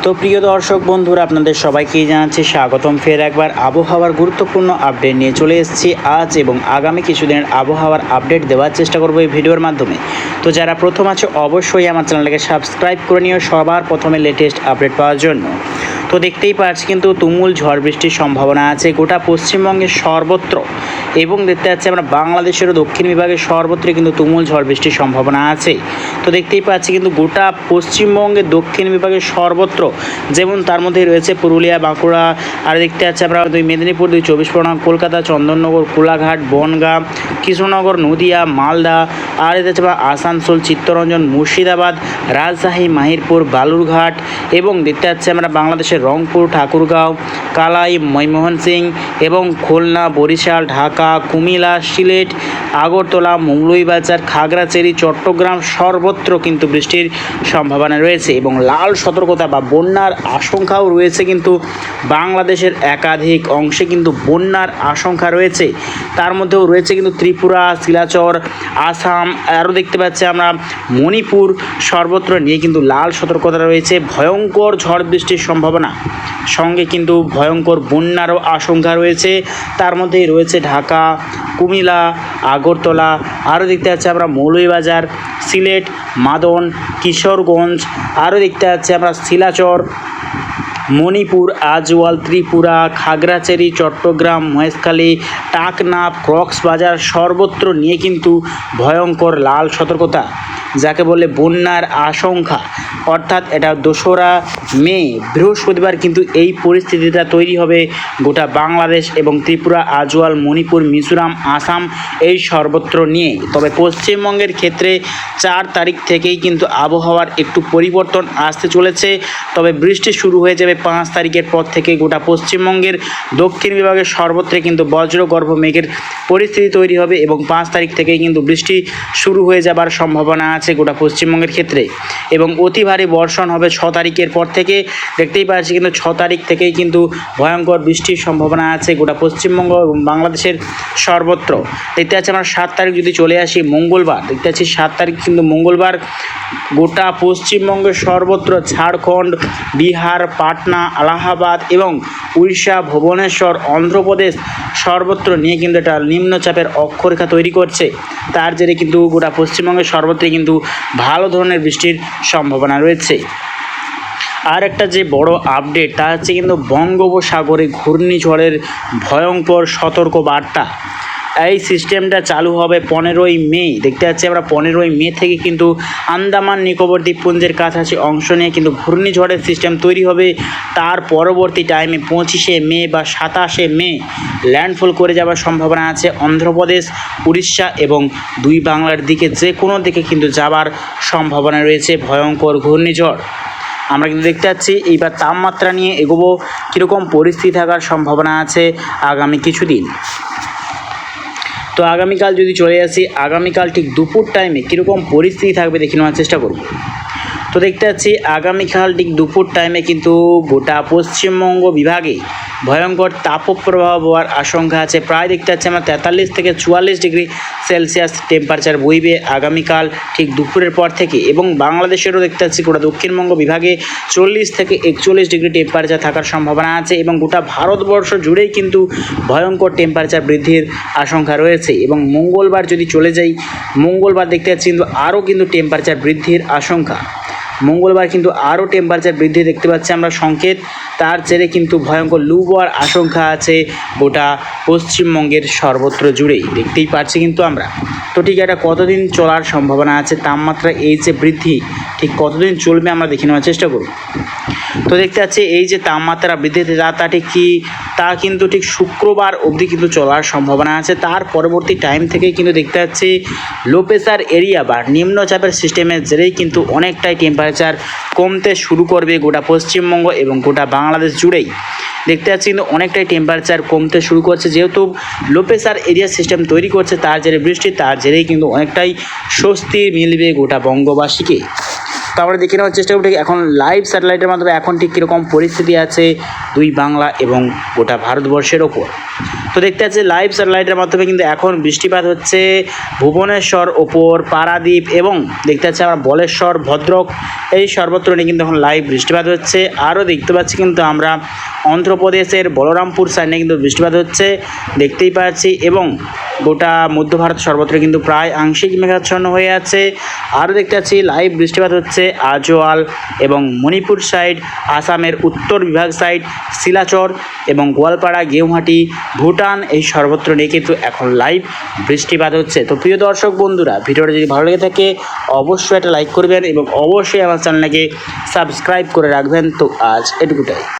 তো প্রিয় দর্শক বন্ধুরা, আপনাদের সবাইকেই জানাচ্ছি স্বাগতম। ফের একবার আবহাওয়ার গুরুত্বপূর্ণ আপডেট নিয়ে চলে এসেছি আজ এবং আগামী কিছুদিনের আবহাওয়ার আপডেট দেওয়ার চেষ্টা করব এই ভিডিওর মাধ্যমে। তো যারা প্রথম আছে অবশ্যই আমার চ্যানেলটাকে সাবস্ক্রাইব করে নিও সবার প্রথমে লেটেস্ট আপডেট পাওয়ার জন্য। তো দেখতেই পাচ্ছি কিন্তু তুমুল ঝড় বৃষ্টির সম্ভাবনা আছে গোটা পশ্চিমবঙ্গের সর্বত্র, এবং দেখতে পাচ্ছি আমরা বাংলাদেশেরও দক্ষিণ বিভাগের সর্বত্র কিন্তু তুমুল ঝড় বৃষ্টির সম্ভাবনা আছে। তো দেখতেই পাচ্ছি কিন্তু গোটা পশ্চিমবঙ্গের দক্ষিণ বিভাগের সর্বত্র, যেমন তার মধ্যে রয়েছে পুরুলিয়া, বাঁকুড়া, আর দেখতে পাচ্ছি আমরা দুই মেদিনীপুর, দুই চব্বিশ পরগনা, কলকাতা, চন্দননগর, কোলাঘাট, বনগাঁ, কৃষ্ণনগর, নদিয়া, মালদা, আর এতে হচ্ছে আসানসোল, চিত্তরঞ্জন, মুর্শিদাবাদ, রাজশাহী, মাহিরপুর, বালুরঘাট, এবং দেখতে পাচ্ছি আমরা বাংলাদেশের রংপুর, ঠাকুরগাঁও, কালাই, ময়মনসিংহ, এবং খুলনা, বরিশাল, ঢাকা, কুমিল্লা, সিলেট, আগরতলা, মৌলভীবাজার, খাগড়াছড়ি, চট্টগ্রাম সর্বত্র কিন্তু বৃষ্টির সম্ভাবনা রয়েছে, এবং লাল সতর্কতা বা বন্যার আশঙ্কাও রয়েছে। কিন্তু বাংলাদেশের একাধিক অংশে কিন্তু বন্যার আশঙ্কা রয়েছে, তার মধ্যেও রয়েছে কিন্তু ত্রিপুরা, শিলাচর, আসাম, আরও দেখতে পাচ্ছি আমরা মণিপুর সর্বত্র নিয়ে কিন্তু লাল সতর্কতা রয়েছে। ভয়ঙ্কর ঝড় বৃষ্টির সম্ভাবনা সঙ্গে কিন্তু ভয়ঙ্কর বন্যারও আশঙ্কা রয়েছে, তার মধ্যেই রয়েছে ঢাকা, কুমিল্লা, আগরতলা, আরও দেখতে পাচ্ছি আমরা মৌলভীবাজার, সিলেট, মাদন, কিশোরগঞ্জ, আরও দেখতে পাচ্ছি আমরা শিলাচর, মণিপুর, আজওয়াল, ত্রিপুরা, খাগড়াছড়ি, চট্টগ্রাম, মহেশখালী, টাকনাফ, কক্সবাজার সর্বত্র নিয়ে কিন্তু ভয়ঙ্কর লাল সতর্কতা, যাকে বলে বন্যার আশঙ্কা। অর্থাৎ এটা 2রা মে বৃহস্পতিবার কিন্তু এই পরিস্থিতিটা তৈরি হবে গোটা বাংলাদেশ এবং ত্রিপুরা, আজওয়াল, মণিপুর, মিজোরাম, আসাম এই সর্বত্র নিয়ে। তবে পশ্চিমবঙ্গের ক্ষেত্রে 4 তারিখ থেকেই কিন্তু আবহাওয়ার একটু পরিবর্তন আসতে চলেছে। তবে বৃষ্টি শুরু হয়ে যাবে 5 তারিখের পর থেকে গোটা পশ্চিমবঙ্গের দক্ষিণ বিভাগের সর্বত্রে কিন্তু বজ্রগর্ভ মেঘের পরিস্থিতি তৈরি হবে, এবং 5 তারিখ থেকেই কিন্তু বৃষ্টি শুরু হয়ে যাবার সম্ভাবনা আছে গোটা পশ্চিমবঙ্গের ক্ষেত্রে, এবং অতি ভারী বর্ষণ হবে 6 তারিখের পর থেকে। দেখতেই পাচ্ছি কিন্তু 6 তারিখ থেকেই কিন্তু ভয়ঙ্কর বৃষ্টির সম্ভাবনা আছে গোটা পশ্চিমবঙ্গ এবং বাংলাদেশের সর্বত্র। দেখতে পাচ্ছি আমরা 7 তারিখ যদি চলে আসি মঙ্গলবার, দেখতে পাচ্ছি 7 তারিখ কিন্তু মঙ্গলবার গোটা পশ্চিমবঙ্গের সর্বত্র, ঝাড়খণ্ড, বিহার, পাটনা, আলাহাবাদ এবং উড়িষ্যা, ভুবনেশ্বর, অন্ধ্রপ্রদেশ সর্বত্র নিয়ে কিন্তু একটা নিম্নচাপের অক্ষরেখা তৈরি করছে, তার জেরে কিন্তু গোটা পশ্চিমবঙ্গের সর্বত্রই কিন্তু ভালো ধরনের বৃষ্টির সম্ভাবনা রয়েছে। আর একটা যে বড় আপডেট তা হচ্ছে কিন্তু বঙ্গোপসাগরে ঘূর্ণিঝড়ের ভয়ঙ্কর সতর্ক বার্তা। এই সিস্টেমটা চালু হবে 15ই মে। দেখতে পাচ্ছি আমরা 15ই মে থেকে কিন্তু আন্দামান নিকোবর দ্বীপপুঞ্জের কাছাকাছি অংশ নিয়ে কিন্তু ঘূর্ণিঝড়ের সিস্টেম তৈরি হবে। তার পরবর্তী টাইমে 25শে মে বা 27শে মে ল্যান্ডফল করে যাওয়ার সম্ভাবনা আছে অন্ধ্রপ্রদেশ, উড়িষ্যা এবং দুই বাংলার দিকে, যে কোনো দিকে কিন্তু যাওয়ার সম্ভাবনা রয়েছে ভয়ঙ্কর ঘূর্ণিঝড়। আমরা কিন্তু দেখতে পাচ্ছি এইবার তাপমাত্রা নিয়ে এগোবো, কীরকম পরিস্থিতি থাকার সম্ভাবনা আছে আগামী কিছুদিন। তো আগামীকাল যদি চলে আসি, আগামীকাল ঠিক দুপুর টাইমে কীরকম পরিস্থিতি থাকবে দেখে নেওয়ার চেষ্টা করব। তো দেখতে পাচ্ছি আগামীকাল ঠিক দুপুর টাইমে কিন্তু গোটা পশ্চিমবঙ্গ বিভাগে ভয়ঙ্কর তাপপ্রবাহ হওয়ার আশঙ্কা আছে। প্রায় দেখতে পাচ্ছি আমরা 43 থেকে 44 ডিগ্রি সেলসিয়াস টেম্পারেচার বইবে আগামীকাল ঠিক দুপুরের পর থেকে, এবং বাংলাদেশেরও দেখতে পাচ্ছি গোটা দক্ষিণবঙ্গ বিভাগে 40 থেকে 41 ডিগ্রি টেম্পারেচার থাকার সম্ভাবনা আছে, এবং গোটা ভারতবর্ষ জুড়েই কিন্তু ভয়ঙ্কর টেম্পারেচার বৃদ্ধির আশঙ্কা রয়েছে। এবং মঙ্গলবার যদি চলে যাই, মঙ্গলবার দেখতে পাচ্ছি কিন্তু আরও কিন্তু টেম্পারেচার বৃদ্ধির আশঙ্কা। মঙ্গলবার কিন্তু আরও টেম্পারেচার বৃদ্ধি দেখতে পাচ্ছি আমরা সংকেত, তার জেরে কিন্তু ভয়ঙ্কর লু হওয়ার আশঙ্কা আছে গোটা পশ্চিমবঙ্গের সর্বত্র জুড়েই দেখতেই পাচ্ছি কিন্তু আমরা। তো ঠিক এটা কতদিন চলার সম্ভাবনা আছে, তাপমাত্রা এই যে বৃদ্ধি ঠিক কতদিন চলবে আমরা দেখে নেওয়ার চেষ্টা করব। তো দেখতে পাচ্ছি এই যে তাপমাত্রা বৃদ্ধিতে তা ঠিক কি, তা কিন্তু ঠিক শুক্রবার অবধি কিন্তু চলার সম্ভাবনা আছে। তার পরবর্তী টাইম থেকেই কিন্তু দেখতে পাচ্ছি লো প্রেসার এরিয়া বা নিম্নচাপের সিস্টেমের জেরেই কিন্তু অনেকটাই টেম্পারেচার কমতে শুরু করবে গোটা পশ্চিমবঙ্গ এবং গোটা বাংলাদেশ জুড়েই। দেখতে পাচ্ছি কিন্তু অনেকটাই টেম্পারেচার কমতে শুরু করছে, যেহেতু লো প্রেসার এরিয়া সিস্টেম তৈরি করছে, তার জেরে বৃষ্টি, তার জেরেই কিন্তু অনেকটাই স্বস্তি মিলবে গোটা বঙ্গবাসীকে। তো আমরা দেখে নেওয়ার চেষ্টা করি এখন লাইভ স্যাটেলাইটের মাধ্যমে এখন ঠিক কীরকম পরিস্থিতি আছে দুই বাংলা এবং গোটা ভারতবর্ষের ওপর। তো দেখতে পাচ্ছি লাইভ স্যাটেলাইটের মাধ্যমে কিন্তু এখন বৃষ্টিপাত হচ্ছে ভুবনেশ্বর ওপর পারাদ্বীপ এবং দেখতে পাচ্ছি আমরা বলেশ্বর ভদ্রক এই সর্বত্র নিয়ে কিন্তু এখন লাইভ বৃষ্টিপাত হচ্ছে। আরও দেখতে পাচ্ছি কিন্তু আমরা অন্ধ্রপ্রদেশের বলরামপুর সাইডে কিন্তু বৃষ্টিপাত হচ্ছে দেখতেই পাচ্ছি এবং গোটা মধ্য ভারত সর্বত্র কিন্তু প্রায় আংশিক মেঘাচ্ছন্ন হয়ে আছে। আরও দেখতে পাচ্ছি লাইভ বৃষ্টিপাত হচ্ছে আজওয়াল এবং মণিপুর সাইড, আসামের উত্তর বিভাগ সাইড, শিলাচর এবং গোয়ালপাড়া, গেউহাটি, ভুটান এই সর্বত্র নিয়ে কিন্তু এখন লাইভ বৃষ্টিপাত হচ্ছে। তো প্রিয় দর্শক বন্ধুরা, ভিডিওটা যদি ভালো লেগে থাকে অবশ্যই একটা লাইক করবেন এবং অবশ্যই আমার চ্যানেলটাকে সাবস্ক্রাইব করে রাখবেন। তো আজ এটুকুটাই।